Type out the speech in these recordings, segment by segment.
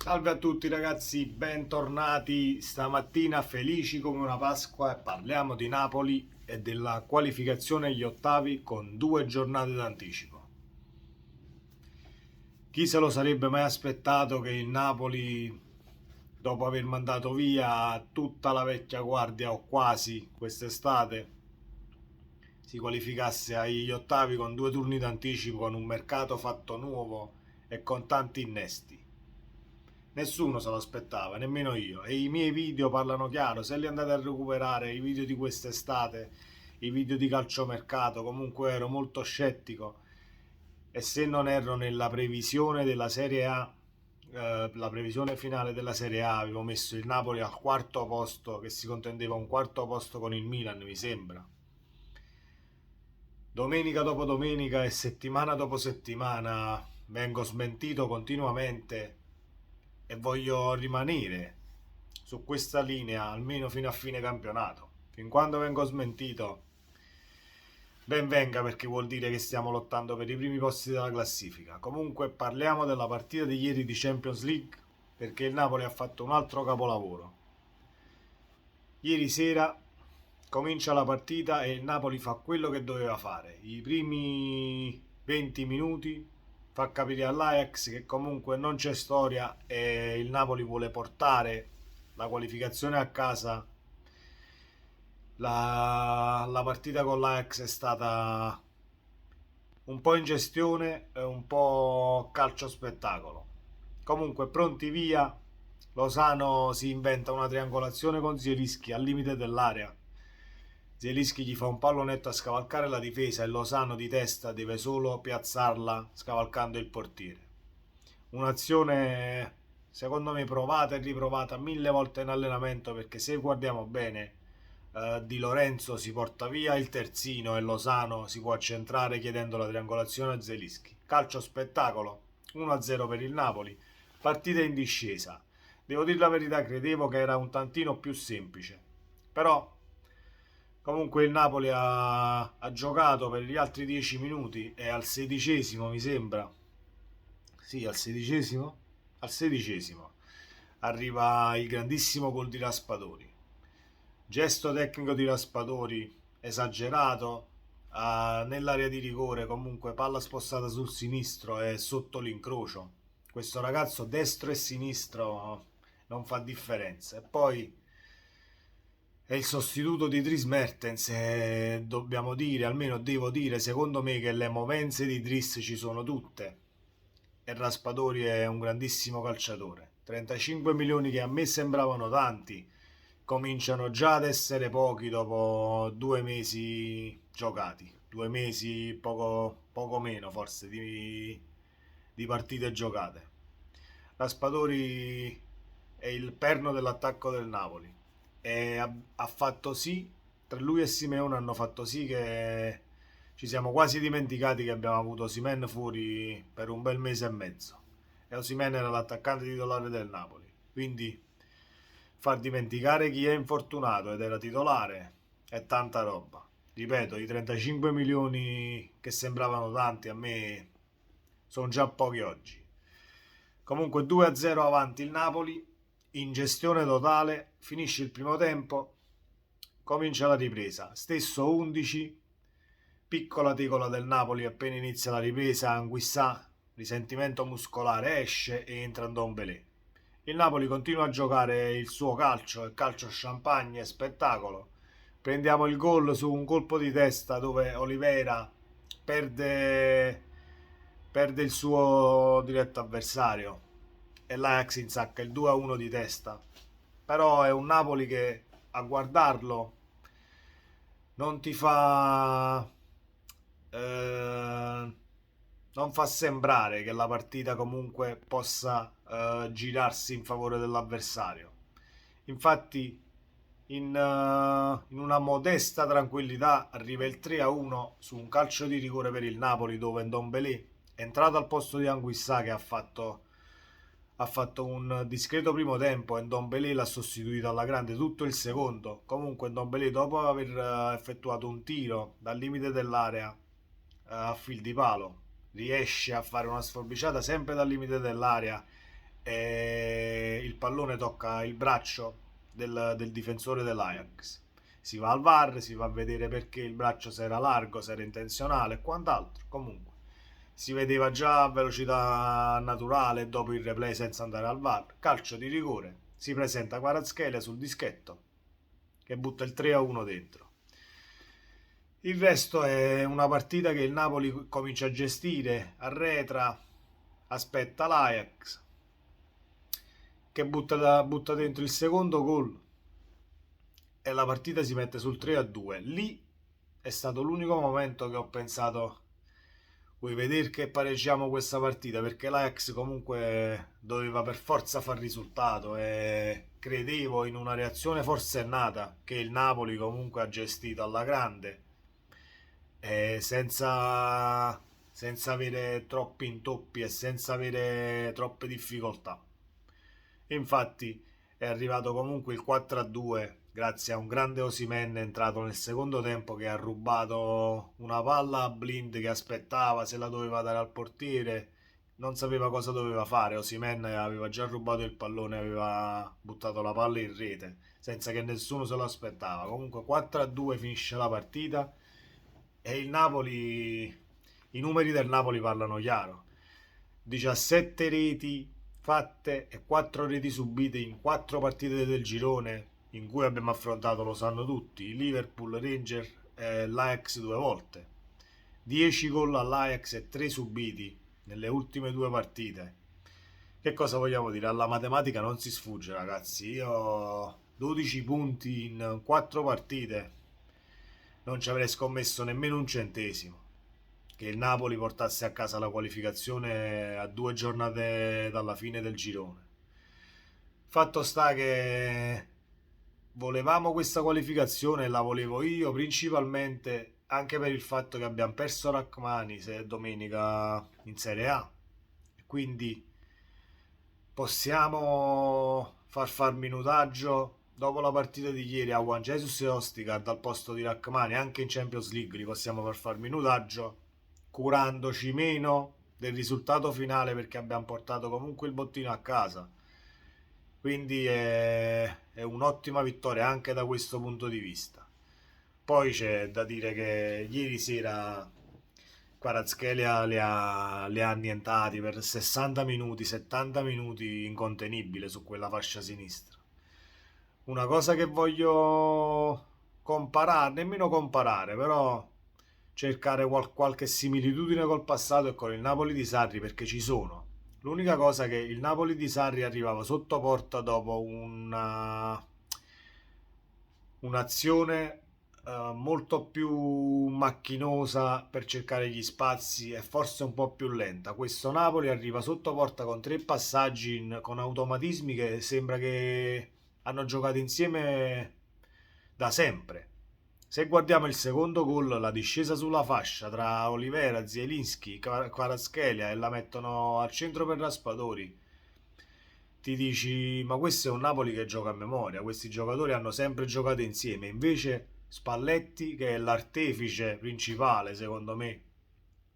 Salve a tutti ragazzi, bentornati stamattina felici come una Pasqua e parliamo di Napoli e della qualificazione agli ottavi con 2 giornate d'anticipo. Chi se lo sarebbe mai aspettato che il Napoli, dopo aver mandato via tutta la vecchia guardia o quasi quest'estate, si qualificasse agli ottavi con 2 turni d'anticipo, con un mercato fatto nuovo e con tanti innesti? Nessuno se lo aspettava, nemmeno io. E i miei video parlano chiaro. Se li andate a recuperare, i video di quest'estate, i video di calciomercato, comunque ero molto scettico. E se non erro nella previsione della Serie A, la previsione finale della Serie A, avevo messo il Napoli al quarto posto, che si contendeva un quarto posto con il Milan, mi sembra. Domenica dopo domenica e settimana dopo settimana vengo smentito continuamente e voglio rimanere su questa linea almeno fino a fine campionato. Fin quando vengo smentito, ben venga, perché vuol dire che stiamo lottando per i primi posti della classifica. Comunque parliamo della partita di ieri di Champions League, perché il Napoli ha fatto un altro capolavoro. Ieri sera comincia la partita e il Napoli fa quello che doveva fare. I primi 20 minuti fa capire all'Ajax che comunque non c'è storia e il Napoli vuole portare la qualificazione a casa. La partita con l'Ajax è stata un po' in gestione e un po' calcio spettacolo. Comunque pronti via, Lozano si inventa una triangolazione con Zielinski al limite dell'area. Zielinski gli fa un pallonetto a scavalcare la difesa e Lozano di testa deve solo piazzarla scavalcando il portiere. Un'azione secondo me provata e riprovata mille volte in allenamento, perché se guardiamo bene Di Lorenzo si porta via il terzino e Lozano si può accentrare chiedendo la triangolazione a Zielinski. Calcio spettacolo, 1-0 per il Napoli, partita in discesa. Devo dire la verità, credevo che era un tantino più semplice, però comunque il Napoli ha giocato per gli altri 10 minuti e al sedicesimo mi sembra, sì, al sedicesimo, al sedicesimo arriva il grandissimo gol di Raspadori. Gesto tecnico di Raspadori esagerato, nell'area di rigore, comunque palla spostata sul sinistro e sotto l'incrocio. Questo ragazzo destro e sinistro non fa differenza. E poi è il sostituto di Dries Mertens e dobbiamo dire, almeno devo dire, secondo me che le movenze di Dries ci sono tutte e Raspadori è un grandissimo calciatore. 35 milioni che a me sembravano tanti cominciano già ad essere pochi dopo 2 mesi giocati, 2 mesi, poco meno forse di partite giocate. Raspadori è il perno dell'attacco del Napoli e ha fatto sì, tra lui e Simeone hanno fatto sì che ci siamo quasi dimenticati che abbiamo avuto Osimhen fuori per un bel mese e mezzo e Osimhen era l'attaccante titolare del Napoli, quindi far dimenticare chi è infortunato ed era titolare è tanta roba. Ripeto, i 35 milioni che sembravano tanti a me sono già pochi oggi. Comunque 2-0 avanti il Napoli, in gestione totale, finisce il primo tempo, comincia la ripresa, stesso 11, piccola tegola del Napoli appena inizia la ripresa, Anguissà, risentimento muscolare, esce e entra Ndombele. Il Napoli continua a giocare il suo calcio, il calcio champagne e spettacolo. Prendiamo il gol su un colpo di testa dove Oliveira perde, perde il suo diretto avversario e l'Ajax insacca il 2-1 di testa. Però è un Napoli che a guardarlo non ti fa non fa sembrare che la partita comunque possa girarsi in favore dell'avversario. Infatti in una modesta tranquillità arriva il 3-1 su un calcio di rigore per il Napoli, dove Ndombele è entrato al posto di Anguissà che ha fatto un discreto primo tempo e Ndombele l'ha sostituito alla grande tutto il secondo. Comunque Ndombele, dopo aver effettuato un tiro dal limite dell'area a fil di palo, riesce a fare una sforbiciata sempre dal limite dell'area pallone tocca il braccio del difensore dell'Ajax. Si va al VAR, si va a vedere perché il braccio se era largo, se era intenzionale e quant'altro. Comunque si vedeva già a velocità naturale dopo il replay senza andare al VAR. Calcio di rigore, si presenta Kvaratskhelia sul dischetto che butta il 3-1 dentro. Il resto è una partita che il Napoli comincia a gestire, arretra, aspetta l'Ajax che butta dentro il secondo gol e la partita si mette sul 3-2. Lì è stato l'unico momento che ho pensato vuoi vedere che pareggiamo questa partita, perché l'Ajax comunque doveva per forza far risultato e credevo in una reazione forsennata che il Napoli comunque ha gestito alla grande senza avere troppi intoppi e senza avere troppe difficoltà. Infatti è arrivato comunque il 4-2 grazie a un grande Osimhen entrato nel secondo tempo che ha rubato una palla a Blind che aspettava, se la doveva dare al portiere, non sapeva cosa doveva fare. Osimhen aveva già rubato il pallone, aveva buttato la palla in rete senza che nessuno se lo aspettava. Comunque 4-2 finisce la partita e il Napoli, i numeri del Napoli parlano chiaro. 17 reti fatte e 4 reti subite in 4 partite del girone in cui abbiamo affrontato, lo sanno tutti, Liverpool, Rangers e l'Ajax 2 volte. 10 gol all'Ajax e 3 subiti nelle ultime 2 partite. Che cosa vogliamo dire? Alla matematica non si sfugge, ragazzi. Io ho 12 punti in 4 partite. Non ci avrei scommesso nemmeno un centesimo che il Napoli portasse a casa la qualificazione a 2 giornate dalla fine del girone. Fatto sta che volevamo questa qualificazione, la volevo io principalmente anche per il fatto che abbiamo perso Rachmani domenica in Serie A, quindi possiamo far minutaggio dopo la partita di ieri a Juan Jesus e Ostigard al posto di Rachmani. Anche in Champions League li possiamo far minutaggio curandoci meno del risultato finale perché abbiamo portato comunque il bottino a casa, quindi è un'ottima vittoria anche da questo punto di vista. Poi c'è da dire che ieri sera Kvaratskhelia li ha annientati per 60 minuti, 70 minuti incontenibile su quella fascia sinistra. Una cosa che voglio comparare, nemmeno comparare, però cercare qualche similitudine col passato e con il Napoli di Sarri, perché ci sono. L'unica cosa è che il Napoli di Sarri arrivava sotto porta dopo un'azione molto più macchinosa per cercare gli spazi e forse un po' più lenta. Questo Napoli arriva sotto porta con 3 passaggi con automatismi che sembra che hanno giocato insieme da sempre. Se guardiamo il secondo gol, la discesa sulla fascia tra Olivera, Zielinski, Kvaratskhelia e la mettono al centro per Raspadori, ti dici ma questo è un Napoli che gioca a memoria, questi giocatori hanno sempre giocato insieme. Invece Spalletti, che è l'artefice principale secondo me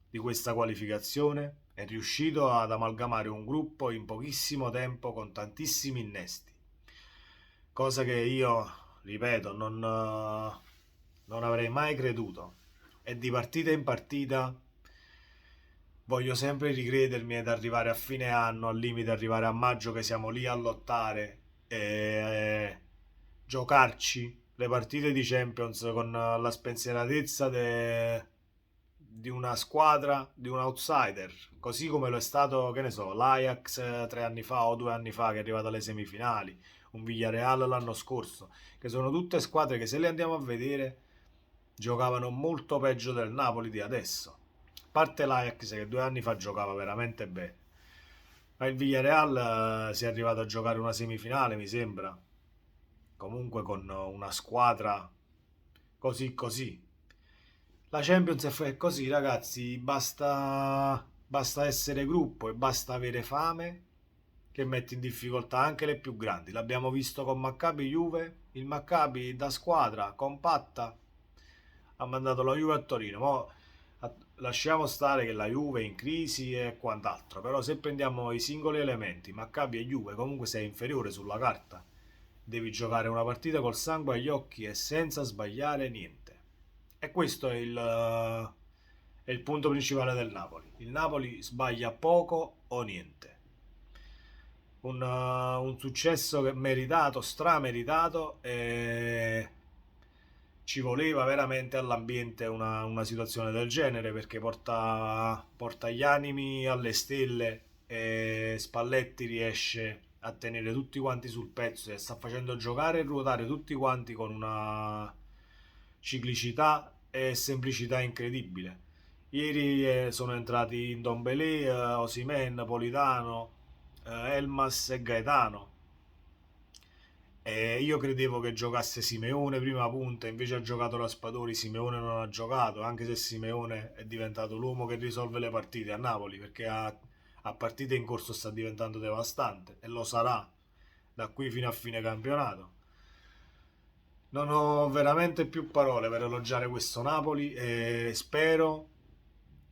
di questa qualificazione, è riuscito ad amalgamare un gruppo in pochissimo tempo con tantissimi innesti, cosa che io, ripeto, non avrei mai creduto. E di partita in partita voglio sempre ricredermi ed arrivare a fine anno, al limite arrivare a maggio che siamo lì a lottare e giocarci le partite di Champions con la spensieratezza di una squadra, di un outsider, così come lo è stato, che ne so, l'Ajax 3 anni fa o 2 anni fa che è arrivato alle semifinali, un Villarreal l'anno scorso, che sono tutte squadre che se le andiamo a vedere giocavano molto peggio del Napoli di adesso. A parte l'Ajax che 2 anni fa giocava veramente bene, ma il Villarreal si è arrivato a giocare una semifinale, mi sembra, comunque con una squadra così così. La Champions è così, ragazzi, basta essere gruppo e basta avere fame che mette in difficoltà anche le più grandi. L'abbiamo visto con Maccabi Juve, il Maccabi da squadra compatta ha mandato la Juve a Torino. Lasciamo stare che la Juve è in crisi e quant'altro, però se prendiamo i singoli elementi, Maccabi e Juve, comunque sei inferiore sulla carta. Devi giocare una partita col sangue agli occhi e senza sbagliare niente. E questo è il punto principale del Napoli. Il Napoli sbaglia poco o niente. Un successo che meritato, strameritato, e ci voleva veramente all'ambiente una situazione del genere perché porta gli animi alle stelle e Spalletti riesce a tenere tutti quanti sul pezzo e sta facendo giocare e ruotare tutti quanti con una ciclicità e semplicità incredibile. Ieri sono entrati in Ndombele, Osimhen, Politano, Elmas e Gaetano. E io credevo che giocasse Simeone prima punta, invece ha giocato Raspadori. Simeone non ha giocato, anche se Simeone è diventato l'uomo che risolve le partite a Napoli, perché a partite in corso sta diventando devastante e lo sarà da qui fino a fine campionato. Non ho veramente più parole per elogiare questo Napoli e spero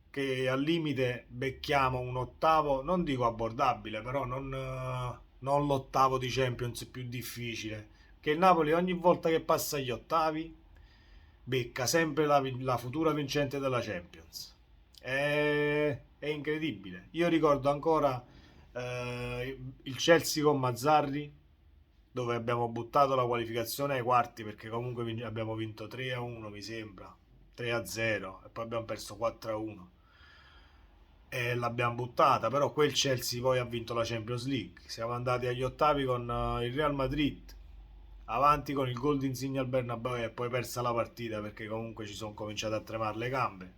che al limite becchiamo un ottavo, non dico abbordabile, però non l'ottavo di Champions più difficile. Che il Napoli ogni volta che passa agli ottavi becca sempre la futura vincente della Champions. È incredibile. Io ricordo ancora il Chelsea con Mazzarri, dove abbiamo buttato la qualificazione ai quarti perché comunque abbiamo vinto 3-1, mi sembra, 3-0 e poi abbiamo perso 4-1 e l'abbiamo buttata, però quel Chelsea poi ha vinto la Champions League. Siamo andati agli ottavi con il Real Madrid, avanti con il gol di Insigne al Bernabeu e poi persa la partita perché comunque ci sono cominciate a tremare le gambe.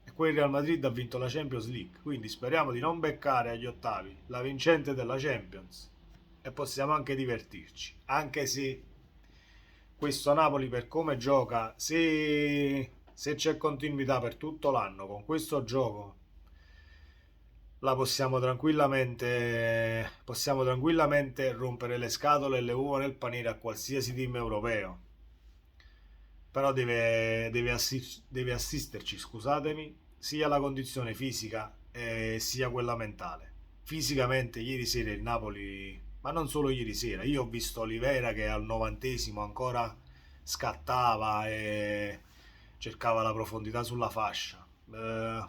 E quel Real Madrid ha vinto la Champions League, quindi speriamo di non beccare agli ottavi la vincente della Champions e possiamo anche divertirci, anche se questo Napoli per come gioca, se c'è continuità per tutto l'anno con questo gioco, la possiamo tranquillamente rompere le scatole e le uova nel paniere a qualsiasi team europeo. Però deve assisterci, scusatemi, sia la condizione fisica sia quella mentale. Fisicamente ieri sera il Napoli, ma non solo ieri sera, io ho visto Olivera che al 90esimo ancora scattava e cercava la profondità sulla fascia. Non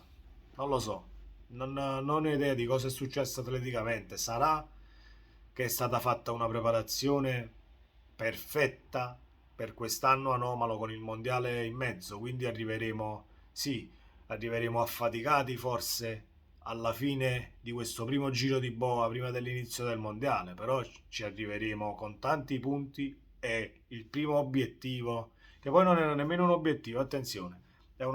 lo so, non ho idea di cosa è successo atleticamente. Sarà che è stata fatta una preparazione perfetta per quest'anno anomalo con il mondiale in mezzo, quindi arriveremo affaticati forse alla fine di questo primo giro di boa prima dell'inizio del mondiale, però ci arriveremo con tanti punti e il primo obiettivo, che poi non era nemmeno un obiettivo, attenzione, è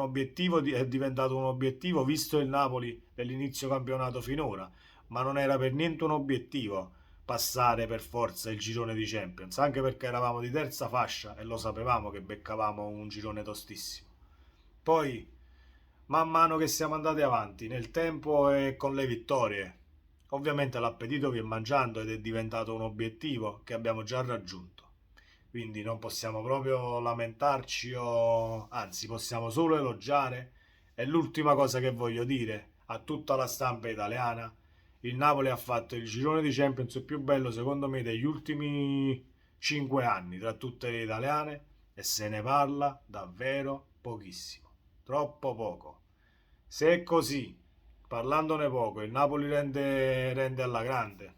diventato un obiettivo visto il Napoli dell'inizio campionato finora, ma non era per niente un obiettivo passare per forza il girone di Champions, anche perché eravamo di terza fascia e lo sapevamo che beccavamo un girone tostissimo. Poi, man mano che siamo andati avanti nel tempo e con le vittorie, ovviamente l'appetito viene mangiando ed è diventato un obiettivo che abbiamo già raggiunto. Quindi non possiamo proprio lamentarci anzi possiamo solo elogiare. E l'ultima cosa che voglio dire a tutta la stampa italiana: il Napoli ha fatto il girone di Champions più bello secondo me degli ultimi 5 anni tra tutte le italiane e se ne parla davvero pochissimo, troppo poco. Se è così, parlandone poco, il Napoli rende alla grande,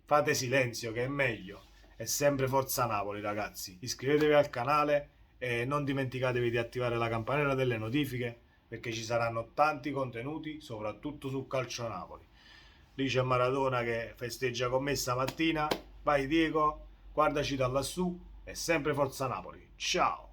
fate silenzio che è meglio. È sempre Forza Napoli, ragazzi. Iscrivetevi al canale e non dimenticatevi di attivare la campanella delle notifiche perché ci saranno tanti contenuti, soprattutto sul calcio Napoli. Lì c'è Maradona che festeggia con me stamattina. Vai Diego, guardaci da lassù. È sempre Forza Napoli. Ciao!